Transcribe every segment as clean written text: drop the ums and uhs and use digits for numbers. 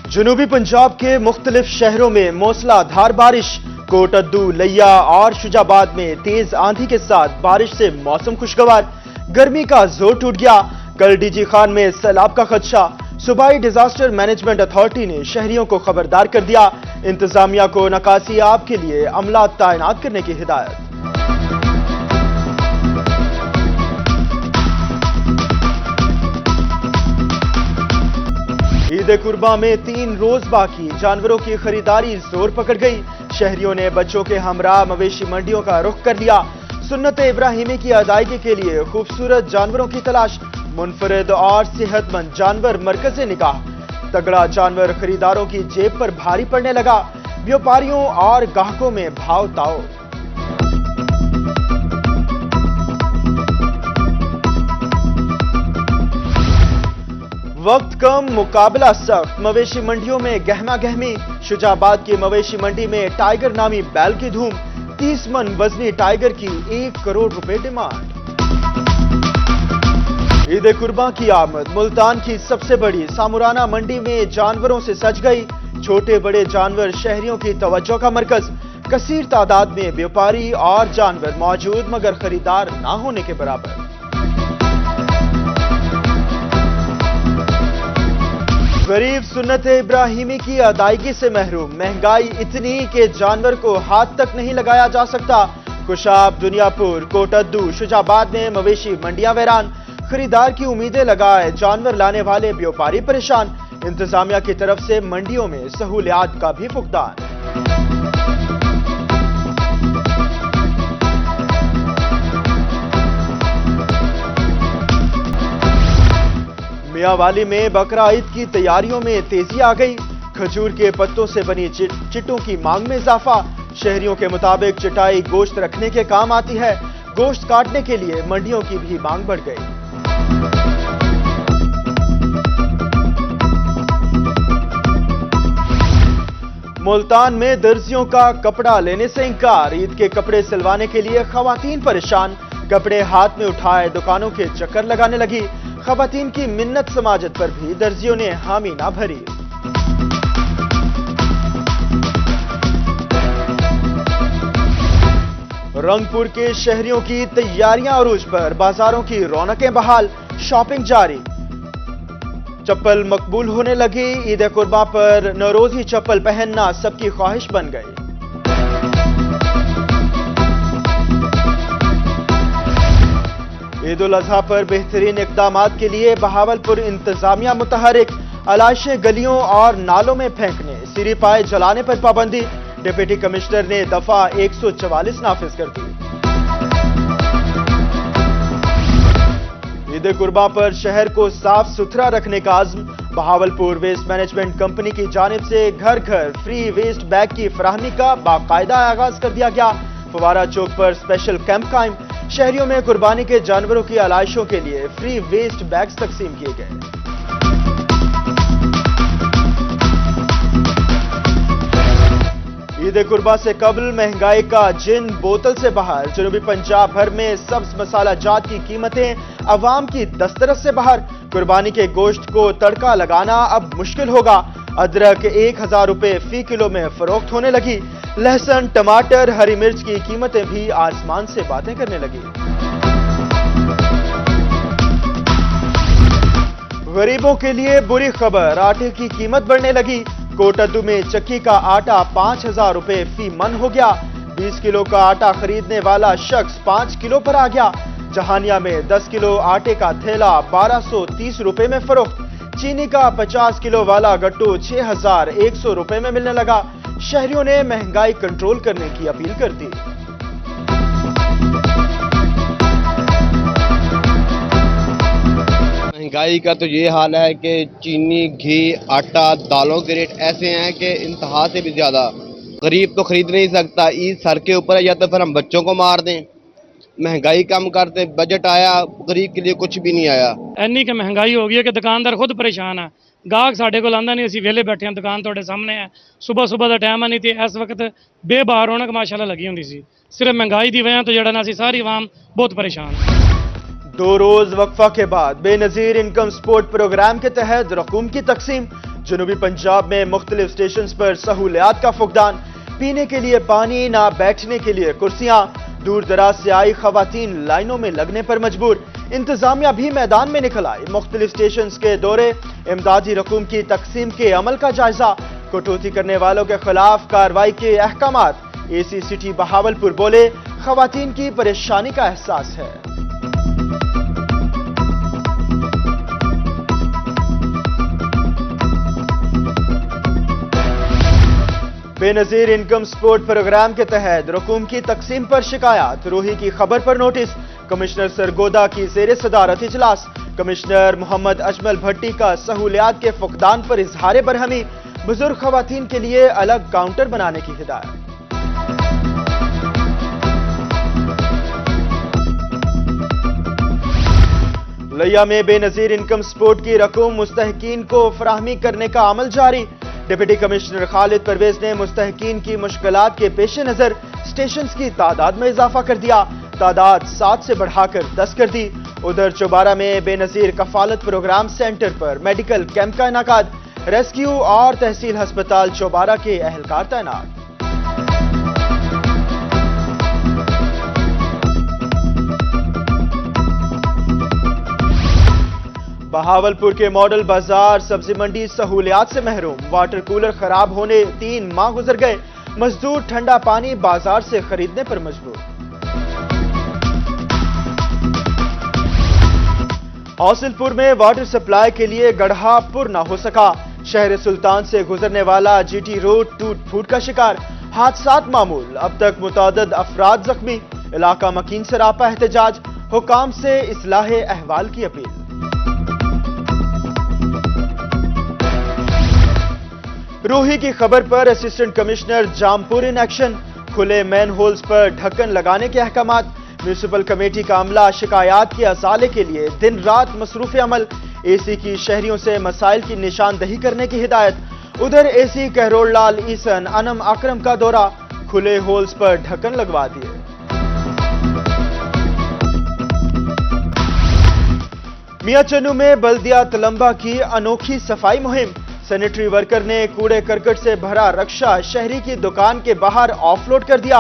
जनूबी पंजाब के मुख्तलिफ शहरों में मूसलाधार बारिश। कोटद्दू, लिया और शुजाबाद में तेज आंधी के साथ बारिश से मौसम खुशगवार। गर्मी का जोर टूट गया। कल डीजी खान में सैलाब का खदशा। सूबाई डिजास्टर मैनेजमेंट अथॉरिटी ने शहरियों को खबरदार कर दिया। इंतजामिया को नकासी आब के लिए अमला तैनात करने की हिदायत। ईद कुर्बा में 3 रोज बाकी, जानवरों की खरीदारी जोर पकड़ गई। शहरियों ने बच्चों के हमरा मवेशी मंडियों का रुख कर लिया। सुन्नत इब्राहिमी की अदायगी के लिए खूबसूरत जानवरों की तलाश। मुनफरिद और सेहतमंद जानवर मरकज़े निगाह। तगड़ा जानवर खरीदारों की जेब पर भारी पड़ने लगा। व्यापारियों और गाहकों में भाव ताओ। वक्त कम, मुकाबला सख्त। मवेशी मंडियों में गहमा गहमी। शुजाबाद की मवेशी मंडी में टाइगर नामी बैल की धूम। 30 मन वजनी टाइगर की 1 करोड़ रुपए डिमांड। ईद कुर्बान की आमद। मुल्तान की सबसे बड़ी सामुराना मंडी में जानवरों से सज गई। छोटे बड़े जानवर शहरियों की तवज्जो का मरकज। कसीर तादाद में व्यापारी और जानवर मौजूद, मगर खरीदार ना होने के बराबर। गरीब सुन्नत इब्राहिमी की अदायगी से महरूम। महंगाई इतनी कि जानवर को हाथ तक नहीं लगाया जा सकता। कुशाब, दुनियापुर, कोटद्दू, शुजाबाद में मवेशी मंडियां वैरान। खरीदार की उम्मीदें लगाए जानवर लाने वाले व्यापारी परेशान। इंतजामिया की तरफ से मंडियों में सहूलियात का भी फुकदान। मियांवाली में बकरा ईद की तैयारियों में तेजी आ गई। खजूर के पत्तों से बनी चिटों की मांग में इजाफा। शहरियों के मुताबिक चिटाई गोश्त रखने के काम आती है। गोश्त काटने के लिए मंडियों की भी मांग बढ़ गई। मुल्तान में दर्जियों का कपड़ा लेने से इंकार। ईद के कपड़े सिलवाने के लिए खवातीन परेशान। कपड़े हाथ में उठाए दुकानों के चक्कर लगाने लगी। खवातीन की मिन्नत समाजत पर भी दर्जियों ने हामी ना भरी। रंगपुर के शहरियों की तैयारियां अरूज पर। बाजारों की रौनकें बहाल, शॉपिंग जारी। चप्पल मकबूल होने लगी। ईद कुर्बा पर नौरोजी चप्पल पहनना सबकी ख्वाहिश बन गई। ईद उल अजहा पर बेहतरीन इक़दामात के लिए बहावलपुर इंतजामिया मुतहरिक। अलाइशें गलियों और नालों में फेंकने, सिरी पाए जलाने पर पाबंदी। डिप्टी कमिश्नर ने दफा 144 नाफिज कर दी। ईद कुर्बा पर शहर को साफ सुथरा रखने का आज़्म। बहावलपुर वेस्ट मैनेजमेंट कंपनी की जानिब से घर घर फ्री वेस्ट बैग की फराहमी का बाकायदा आगाज कर दिया गया। फवारा चौक पर स्पेशल कैंप कायम। शहरियों में कुर्बानी के जानवरों की आलाइशों के लिए फ्री वेस्ट बैग्स तकसीम किए गए। ईद कुर्बा से कबल महंगाई का जिन बोतल से बाहर। जनूबी पंजाब भर में सब्ज मसाला जात की कीमतें अवाम की दस्तरस से बाहर। कुर्बानी के गोश्त को तड़का लगाना अब मुश्किल होगा। अदरक 1000 रुपए फी किलो में फरोख्त होने लगी। लहसुन, टमाटर, हरी मिर्च की कीमतें भी आसमान से बातें करने लगी। गरीबों के लिए बुरी खबर, आटे की कीमत बढ़ने लगी। कोटद्दू में चक्की का आटा 5000 रुपए फी मन हो गया। 20 किलो का आटा खरीदने वाला शख्स 5 किलो पर आ गया। जहानिया में 10 किलो आटे का थैला 1230 रुपए में फरोख्त। चीनी का 50 किलो वाला गट्टू 6100 रुपए में मिलने लगा। शहरियों ने महंगाई कंट्रोल करने की अपील कर दी। महंगाई का तो ये हाल है कि चीनी, घी, आटा, दालों के रेट ऐसे हैं कि इंतहा से भी ज्यादा। गरीब तो खरीद नहीं सकता। ईद सर के ऊपर है, या तो फिर हम बच्चों को मार दें। महंगाई कम करते, बजट आया, गरीब के लिए कुछ भी नहीं आया। ਇੰਨੀ ਕਿ ਮਹਿੰਗਾਈ ਹੋ ਗਈ ਹੈ ਕਿ ਦੁਕਾਨਦਾਰ ਖੁਦ ਪਰੇਸ਼ਾਨ ਹੈ। ਗਾਹਕ ਸਾਡੇ ਕੋਲ ਆਂਦਾ ਨਹੀਂ, ਅਸੀਂ ਵਿਹਲੇ ਬੈਠੇ ਹਾਂ, ਦੁਕਾਨ ਤੁਹਾਡੇ ਸਾਹਮਣੇ ਹੈ। ਸਵੇਰ ਦਾ ਟਾਈਮ ਹੈ, ਨਹੀਂ ਤੇ ਇਸ ਵਕਤ ਬੇਬਾਰ ਰੌਣਕ ਮਾਸ਼ਾਅੱਲਾ ਲੱਗੀ ਹੁੰਦੀ ਸੀ। ਸਿਰਫ ਮਹਿੰਗਾਈ ਦੀ ਵਜ੍ਹਾ ਤੋਂ ਜਿਹੜਾ ਨਾ ਅਸੀਂ ਸਾਰੀ ਆਵਾਮ ਬਹੁਤ ਪਰੇਸ਼ਾਨ ਹੈ। 2 रोज वक्फा के बाद बेनजीर इनकम सपोर्ट प्रोग्राम के तहत रकूम की तकसीम। जनूबी पंजाब में मुख्तलिफ स्टेशन पर सहूलियात का फुकदान, पीने के लिए पानी, ना बैठने के लिए कुर्सियां, दूर दराज से आई खवातीन लाइनों में लगने पर मजबूर। इंतजामिया भी मैदान में निकल आई, मुख्तलिफ स्टेशन के दौरे, इमदादी रकूम की तकसीम के अमल का जायजा, कटौती करने वालों के खिलाफ कार्रवाई के अहकामात। एसी सिटी बहावलपुर बोले, खवातीन की परेशानी का एहसास है। बेनजीर इनकम सपोर्ट प्रोग्राम के तहत रकूम की तकसीम पर शिकायत, रूही की खबर पर नोटिस, कमिश्नर सरगोदा की ज़ेर सदारत इजलास, कमिश्नर मोहम्मद अजमल भट्टी का सहूलियात के फुकदान पर इजहार बरहमी, बुजुर्ग खवातीन के लिए अलग काउंटर बनाने की हिदायत। लिया में बेनजीर इनकम सपोर्ट की रकूम मुस्तहकीन को फराहमी करने का अमल जारी। डिप्टी कमिश्नर खालिद परवेज ने मुस्तहकीन की मुश्किलात के पेश नजर स्टेशन की तादाद में इजाफा कर दिया, तादाद 7 से बढ़ाकर 10 कर दी। उधर चौबारा में बेनजीर कफालत प्रोग्राम सेंटर पर मेडिकल कैंप का इनाकाद, रेस्क्यू और तहसील अस्पताल चौबारा के एहलकार तैनात। बहावलपुर के मॉडल बाजार सब्जी मंडी सहूलियात से महरूम, वाटर कूलर खराब होने 3 माह गुजर गए, मजदूर ठंडा पानी बाजार से खरीदने पर मजबूर। हौसिलपुर में वाटर सप्लाई के लिए गड्ढा पुर न हो सका, शहर सुल्तान से गुजरने वाला जीटी रोड टूट फूट का शिकार, हादसात मामूल, अब तक मुतादद अफराद जख्मी, इलाका मकीन सरापा एहतजाज, हुकाम से इस्लाह अहवाल की अपील। रूही की खबर पर assistant commissioner Jampur in action, खुले मैन होल्स पर ढक्कन लगाने के अहकामात, म्यूनिसिपल कमेटी का अमला शिकायत के असाले के लिए दिन रात मसरूफ अमल, एसी की शहरियों से मसाइल की निशानदही करने की हिदायत। उधर एसी कहरोल लाल ईसन अनम अकरम का दौरा, खुले होल्स पर ढक्कन लगवा दिए। मियां चन्नू में बल्दिया तलंबा की अनोखी सफाई मुहिम, सैनिटरी वर्कर ने कूड़े करकट से भरा रक्षा शहरी की दुकान के बाहर ऑफलोड कर दिया,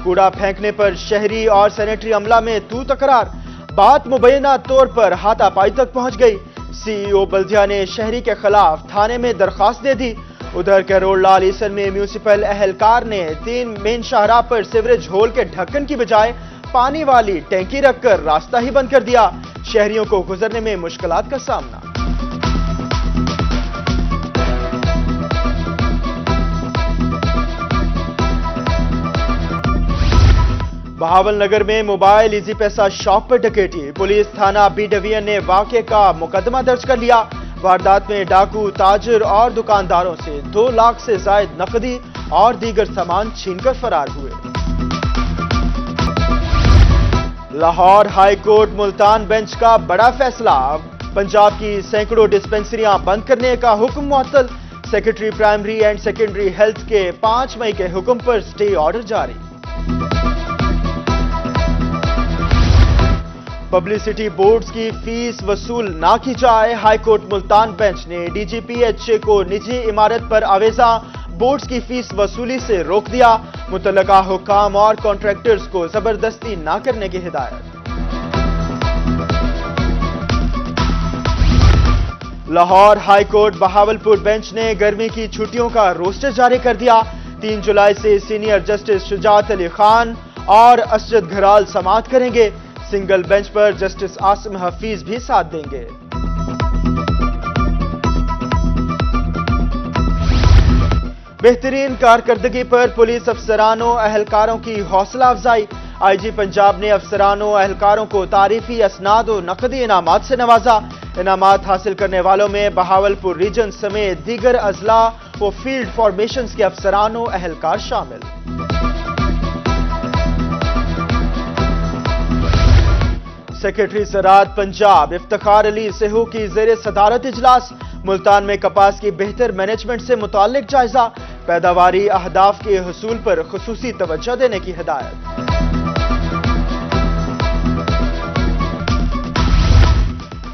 कूड़ा फेंकने पर शहरी और सैनिटरी अमला में तू तकरार, बात मुबैना तौर पर हाथापाई तक पहुंच गई। सीईओ बल्दिया ने शहरी के खिलाफ थाने में दरखास्त दे दी। उधर कहरोल लाल ईसन में म्यूनिसिपल अहलकार ने 3 मेन शाहराह पर सीवरेज होल के ढक्कन की बजाय पानी वाली टैंकी रखकर रास्ता ही बंद कर दिया, शहरियों को गुजरने में मुश्किलात का सामना। बहावल नगर में मोबाइल इजी पैसा शॉप पर डकैती, पुलिस थाना बी डिवीजन ने वाक़े का मुकदमा दर्ज कर लिया। वारदात में डाकू ताजिर और दुकानदारों से 2 लाख से जायद नकदी और दीगर सामान छीनकर फरार हुए। Lahore high court Multan bench का बड़ा फैसला, पंजाब की सैकड़ों डिस्पेंसरियां बंद करने का हुक्म मुअत्तल, secretary primary and secondary health के 5 मई के हुक्म पर स्टे ऑर्डर जारी। पब्लिसिटी बोर्ड्स की फीस वसूल ना की जाए, हाईकोर्ट मुल्तान बेंच ने डीजीपीएचए को निजी इमारत पर आवेजा बोर्ड्स की फीस वसूली से रोक दिया, मुतल्लका हुक्काम और कॉन्ट्रैक्टर्स को जबरदस्ती ना करने की हिदायत। लाहौर हाईकोर्ट बहावलपुर बेंच ने गर्मी की छुट्टियों का रोस्टर जारी कर दिया। 3 जुलाई से सीनियर जस्टिस शुजात अली खान और असजद घराल समाअत करेंगे, सिंगल बेंच पर जस्टिस आसिम हफीज भी साथ देंगे। बेहतरीन कारकर्दगी पर पुलिस अफसरानों अहलकारों की हौसला अफजाई, आईजी पंजाब ने अफसरानों अहलकारों को तारीफी असनाद और नकदी इनामात से नवाजा। इनामात हासिल करने वालों में बहावलपुर रीजन समेत दीगर अजला व फील्ड फॉर्मेशंस के अफसरानों अहलकार शामिल। सेक्रेटरी ज़राअत पंजाब इफ्तिखार अली सेहू की ज़ेर सदारत इजलास, मुल्तान में कपास की बेहतर मैनेजमेंट से मुताल्लिक जायजा, पैदावारी अहदाफ के हुसूल पर खुसूसी तवज्जो देने की हिदायत।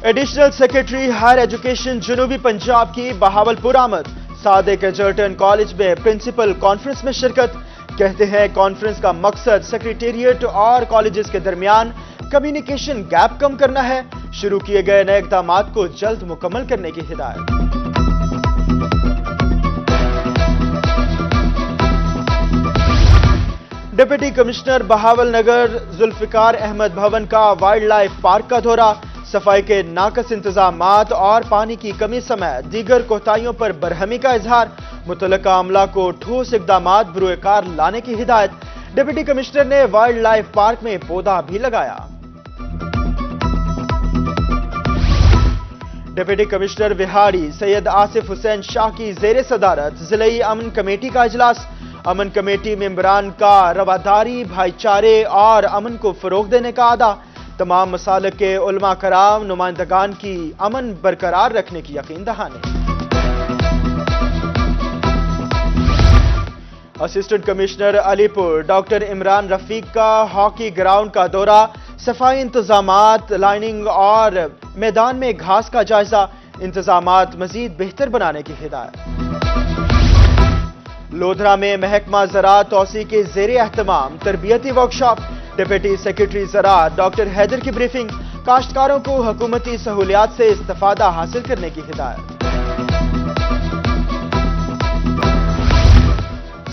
एडिशनल सेक्रेटरी हायर एजुकेशन जनूबी पंजाब की बहावलपुर आमद, सादिक एजर्टन कॉलेज में प्रिंसिपल कॉन्फ्रेंस में शिरकत। कहते हैं कॉन्फ्रेंस का मकसद सेक्रेटेरिएट और कॉलेजेस के दरमियान कम्युनिकेशन गैप कम करना है। शुरू किए गए नए इक़दामात को जल्द मुकम्मल करने की हिदायत। डिप्टी कमिश्नर बहावल नगर जुल्फिकार अहमद भवन का वाइल्ड लाइफ पार्क का दौरा, सफाई के नाकस इंतजामात और पानी की कमी समेत दीगर कोताहियों पर बरहमी का इजहार। मुतल्लिका अमला को ठोस इक़दामात बरूएकार लाने की हिदायत। डिप्टी कमिश्नर ने वाइल्ड लाइफ पार्क में पौधा भी लगाया। डिप्टी कमिश्नर विहाड़ी सैयद आसिफ हुसैन शाह की जेर सदारत जिले अमन कमेटी का इजलास। अमन कमेटी मेंबरान का रवादारी, भाईचारे और अमन को फरोग देने का आदा। तमाम मसालिक के उलमा कराम नुमाइंदगान की अमन बरकरार रखने की यकीन दहानी। Assistant commissioner Alipur doctor Imran Rafiq का हॉकी ग्राउंड का दौरा, सफाई इंतजामात, लाइनिंग और मैदान में घास का जायजा। इंतजामात मजीद बेहतर बनाने की हिदायत। लोधरा में महकमा ज़राअत तौसी के ज़ेरे एहतमाम तरबियती वर्कशॉप। डिप्टी सेक्रेटरी ज़राअत डॉक्टर हैदर की ब्रीफिंग। काश्तकारों को हुकूमती सहूलियात से इस्तिफादा हासिल करने की हिदायत।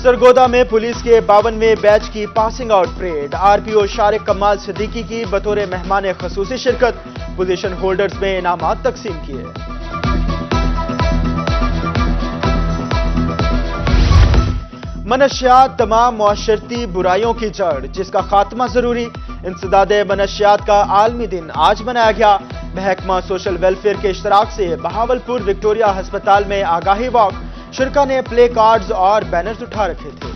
सरगोदा में पुलिस के 52वें बैच की passing out parade. RPO Shariq कमाल सिद्दीकी की बतौर मेहमान खसूसी शिरकत। पोजीशन होल्डर्स में इनामात तकसीम किए। मनशियात तमाम मुआशरती बुराइयों की जड़, जिसका खात्मा जरूरी। इंसदाद मनशियात का आलमी दिन आज मनाया गया। महकमा सोशल वेलफेयर के इश्तराक से बहावलपुर विक्टोरिया अस्पताल में आगाही वॉक। शुरका ने प्ले कार्ड्स और बैनर्स उठा रखे थे।